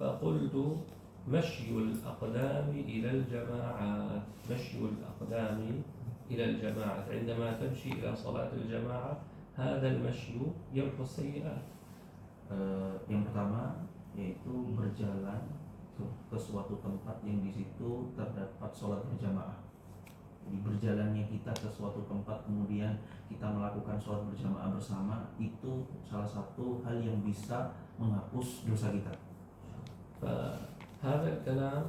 فقلت مشي الأقدام إلى الجماعات، مشي الأقدام إلى الجماعة، عندما تمشي إلى صلاة الجماعة هذا المشي يمحو السيئات. Yang pertama yaitu berjalan ke suatu tempat yang di situ terdapat sholat berjamaah. Jadi berjalannya kita ke suatu tempat kemudian kita melakukan sholat berjamaah bersama, itu salah satu hal yang bisa menghapus dosa kita. فهذا الكلام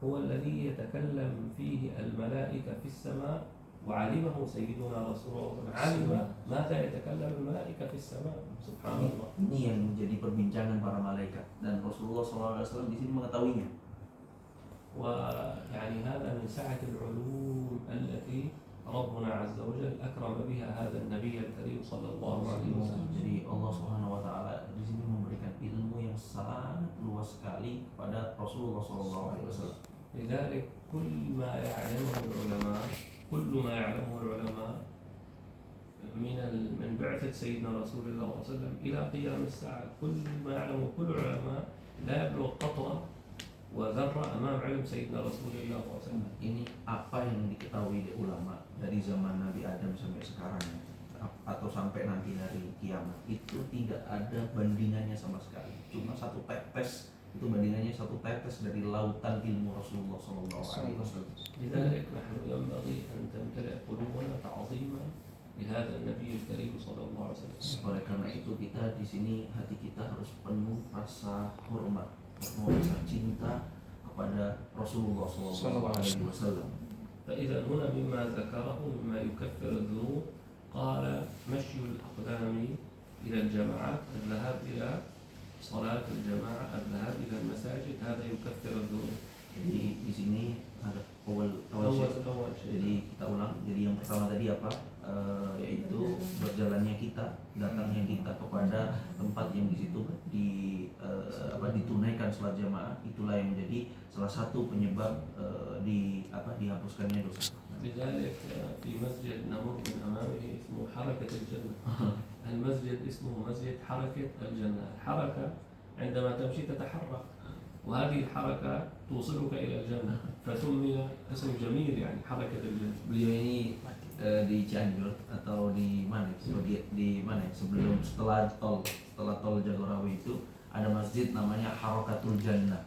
هو الذي يتكلم فيه الملائكة في السماء، وعلمه سيدنا رسول الله، علم ماذا يتكلم الملائكة في السماء. سبحان الله. Ini yang menjadi perbincangan para malaikat dan Rasulullah SAW di sini mengetahuinya. ويعني هذا من سعة العلوم التي ربنا عز وجل أكرم بها هذا النبي الكريم صلى الله عليه وسلم. Jadi Allah Subhanahu wa taala di sini memberikan ilmu yang sangat luas sekali kepada Rasulullah SAW. لذلك كل ما يعلمه العلماء من بعثة سيدنا رسول الله صلى الله عليه وسلم إلى قيام الساعة، كل ما يعلمه كل العلماء لا يبلغ قطرة وذرة أمام علم سيدنا رسول الله صلى الله عليه وسلم. Ini apa yang diketahui oleh ulama dari zaman Nabi Adam sampai sekarang atau sampai nanti hari kiamat, itu tidak ada bandingannya sama sekali. Cuma satu tetes, itu bandingannya satu tetes dari lautan ilmu Rasulullah SAW. لذلك نحن ينبغي أن تمتلئ قلوبنا تعظيما لهذا النبي الكريم صلى الله عليه وسلم. Oleh karena itu kita di sini hati kita harus penuh rasa hormat, rasa cinta kepada Rasulullah SAW. فإذا هنا مما ذكره مما يكفر الذنوب، قال مشي الأقدام إلى الجماعات، الذهاب إلى صلاة الجماعة، الذهاب إلى المساجد، هذا يكفر الذنوب. Jadi di sini ada awal. Jadi kita ulang. Jadi yang pertama tadi apa? Yaitu berjalannya kita, datangnya kita kepada tempat yang di situ ditunaikan sholat jamaah, itulah yang menjadi salah satu penyebab dihapuskannya dosa. لذلك في مسجد نمر من أمامه اسمه حركة الجنة. المسجد اسمه مسجد حركة الجنة. الحركة عندما تمشي تتحرك، وهذه الحركة توصلك إلى الجنة، فسمي اسم جميل يعني حركة الجنة. Beliau ini di Cianjur atau di mana? Di mana? Setelah tol Jagorawi itu ada masjid namanya Harakatul Jannah.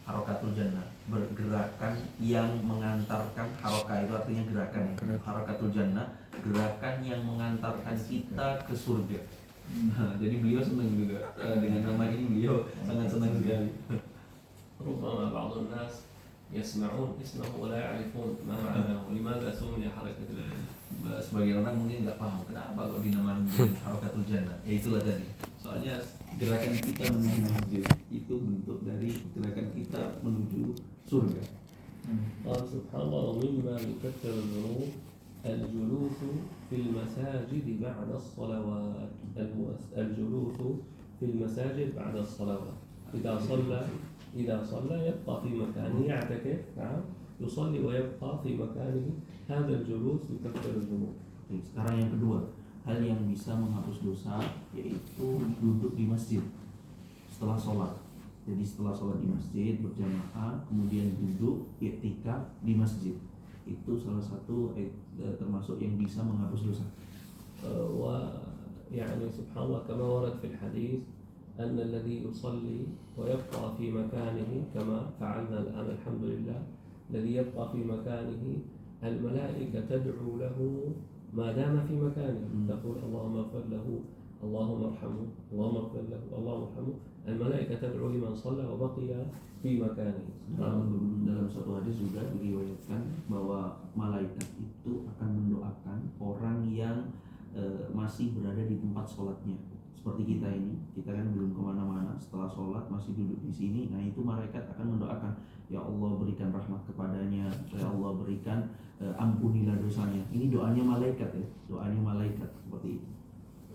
Harakatul Jannah, bergerakan yang mengantarkan, harokah itu artinya gerakan ya. Harakatul Jannah, gerakan yang mengantarkan kita ke surga. Jadi beliau senang juga dengan nama ini, beliau sangat senang sekali. ربما بعض الناس يسمعون اسمه ولا يعرفون ما معناه ولماذا سمي حركة الجنة. Sebagian orang mungkin nggak paham kenapa kok dinamakan Harakatul Jannah. Ya itulah tadi. Soalnya gerakan kita menuju masjid itu bentuk dari gerakan kita menuju surga. قال سبحان الله مما يكفر الذنوب الجلوس في المساجد بعد الصلوات. الجلوس في المساجد بعد الصلوات. إذا صلى يبقى في مكانه، يعتكف، نعم، يصلي ويبقى في مكانه، هذا الجلوس يكفر الذنوب. Sekarang yang kedua, hal yang bisa menghapus dosa yaitu duduk di masjid setelah sholat. Jadi setelah sholat di masjid berjamaah, kemudian duduk i'tikaf di masjid, itu salah satu termasuk yang bisa menghapus dosa. ويعني سبحان الله كما ورد في الحديث أن الذي يصلي ويبقى في مكانه كما فعلنا الآن الحمد لله، الذي يبقى في مكانه الملائكة تدعو له ما دام في مكانه، تقول اللهم اغفر له، اللهم ارحمه، اللهم اغفر له، اللهم ارحمه. الملائكة تدعو لمن صلى وبقي في مكانه. Dalam satu hadis juga diriwayatkan bahwa malaikat itu akan mendoakan orang yang masih berada di tempat sholatnya. Seperti kita ini, kita kan belum kemana-mana, setelah sholat masih duduk di sini. Nah itu malaikat akan mendoakan, ya Allah berikan rahmat kepadanya, ya Allah berikan ampunilah dosanya. Ini doanya malaikat ya, doanya malaikat seperti itu.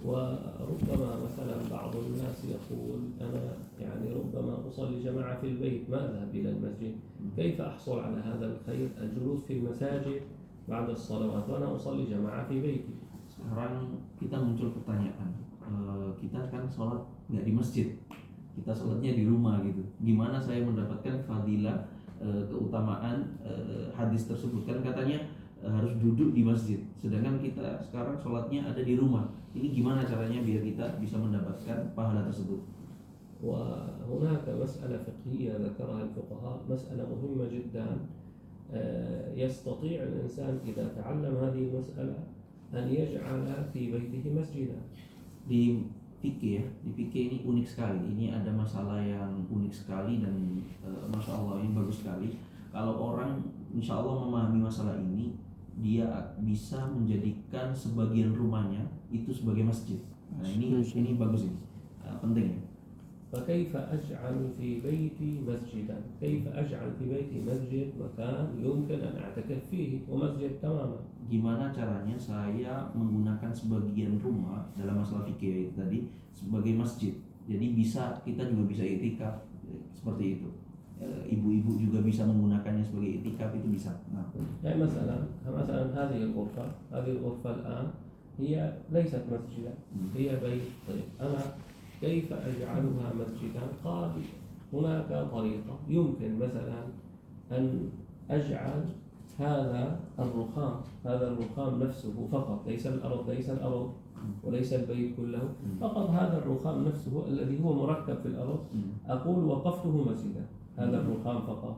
وربما مثلا بعض الناس يقول أنا يعني ربما أصلي جماعة في البيت ما أذهب إلى المسجد، كيف أحصل على هذا الخير الجلوس في المساجد بعد الصلوات وأنا أصلي جماعة في بيتي. Sekarang kita muncul pertanyaan, kita kan sholat nggak di masjid, kita sholatnya di rumah gitu. Gimana saya mendapatkan fadilah keutamaan hadis tersebut? Kan katanya harus duduk di masjid, sedangkan kita sekarang sholatnya ada di rumah. Ini gimana caranya biar kita bisa mendapatkan pahala tersebut? وهناك مسألة فقهية ذكرها الفقهاء، مسألة مهمة جدا. يستطيع الإنسان إذا تعلم هذه المسألة أن يجعل في بيته مسجدا. Di fikih ya, di fikih ini unik sekali. Ini ada masalah yang unik sekali dan masya Allah ini bagus sekali. Kalau orang insya Allah memahami masalah ini, dia bisa menjadikan sebagian rumahnya itu sebagai masjid. Nah ini bagus ini, penting ya. فكيف أجعل في بيتي مسجدا؟ كيف أجعل في بيتي مسجد مكان يمكن أن أعتكف فيه ومسجد تماما؟ Gimana caranya saya menggunakan sebagian rumah dalam masalah fikih itu tadi sebagai masjid. Jadi kita juga bisa i'tikaf seperti itu. Ibu-ibu juga bisa menggunakannya sebagai i'tikaf, itu bisa. Nah, يعني مثلا هذه الغرفة الآن هي ليست مسجدا، هي بيت. طيب أنا كيف أجعلها مسجدا؟ قال هناك طريقة، يمكن مثلا أن أجعل هذا الرخام نفسه فقط، ليس الأرض وليس البيت كله، فقط هذا الرخام نفسه الذي هو مركب في الأرض، أقول وقفته مسجدا. هذا الرخام فقط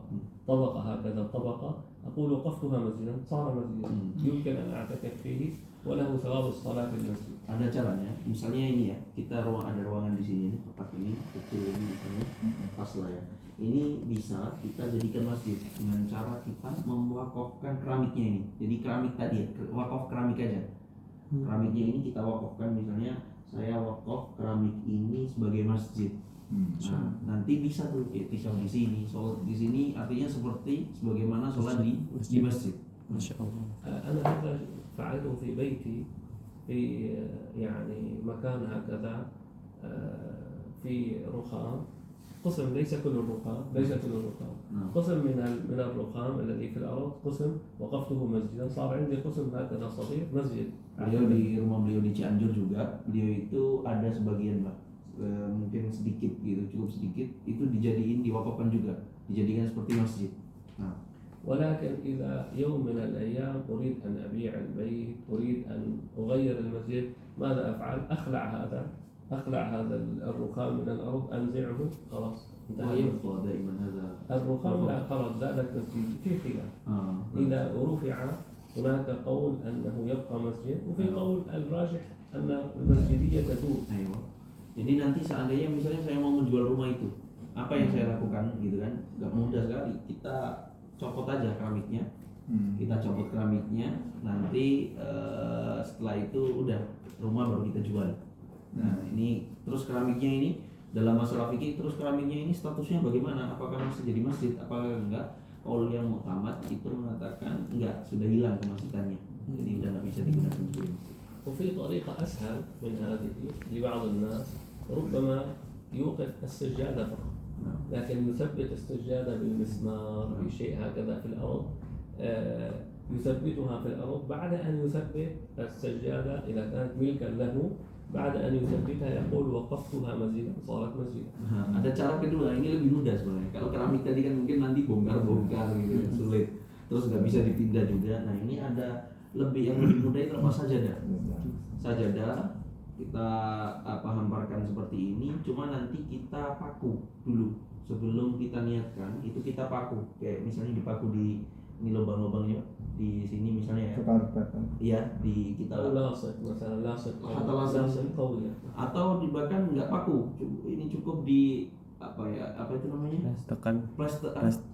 طبقة هكذا طبقة، أقول وقفتها مسجدا، صار مسجدا، يمكن أن أعتكف فيه وله ثواب الصلاة في المسجد. Ada caranya, misalnya ini ya, kita ada ruangan di sini, kotak ini, kecil ini misalnya, pas lah ya. Ini bisa kita jadikan masjid dengan cara kita mewakafkan keramiknya ini. Jadi keramik tadi ya, wakaf keramik aja. Keramiknya ini kita wakafkan, misalnya saya wakaf keramik ini sebagai masjid. Nah, nanti bisa tuh i'tikaf di sini, sholat di sini, artinya seperti sebagaimana sholat di masjid. Masya Allah. أنا هذا فعلته في بيتي في يعني مكان هكذا في رخام، قسم ليس كل الرخام، قسم من الرخام الذي في الأرض، قسم وقفته مسجدا، صار عندي قسم هكذا صغير مسجد. Beliau di rumah beliau di Cianjur juga, beliau itu ada sebagian mungkin sedikit gitu, cukup sedikit, itu diwakafkan juga, dijadikan seperti masjid. Nah, ولكن إذا يوم من الأيام أريد أن أبيع البيت، أريد أن أغير المسجد، ماذا أفعل؟ أخلع هذا الرخام من الأرض، أنزعه، خلاص انتهى. الرخام لا خلاص زالت مسجد، في خلاف. إذا رفع هناك قول أنه يبقى مسجد، وفي قول الراجح أن المسجدية تزول. Jadi nanti seandainya misalnya saya mau menjual rumah itu, apa yang saya lakukan gitu kan? Gak mudah sekali. Kita copot aja keramiknya, nanti setelah itu udah rumah baru kita jual. Nah ini terus keramiknya ini dalam masalah fikih, terus keramiknya ini statusnya bagaimana? Apakah masih jadi masjid? Apakah enggak? Qaul yang mu'tamad itu mengatakan enggak, sudah hilang kemasjidannya, jadi udah nggak bisa digunakan lagi. وفي طريقة أسهل من هذه لبعض الناس، ربما يوقف السجادة فقط، لكن يثبت السجادة بالمسمار بشيء هكذا في الأرض، يثبتها في الأرض. بعد أن يثبت السجادة إذا كانت ملكا له، بعد أن يثبتها يقول وقفتها مسجدا، صارت مسجدا. Ada cara kedua, ini lebih mudah sebenarnya. Kalau keramik tadi kan mungkin nanti bongkar gitu, sulit, terus nggak bisa dipindah juga. Nah ini ada yang lebih mudah itu apa? Sajadah kita hamparkan seperti ini, cuma nanti kita paku dulu sebelum kita niatkan, itu kita paku kayak misalnya dipaku di ini lubang-lubangnya di sini misalnya ya. Iya, di kita لاصق قوية. Atau bahkan nggak paku, ini cukup di apa itu namanya? Plaster isolasi.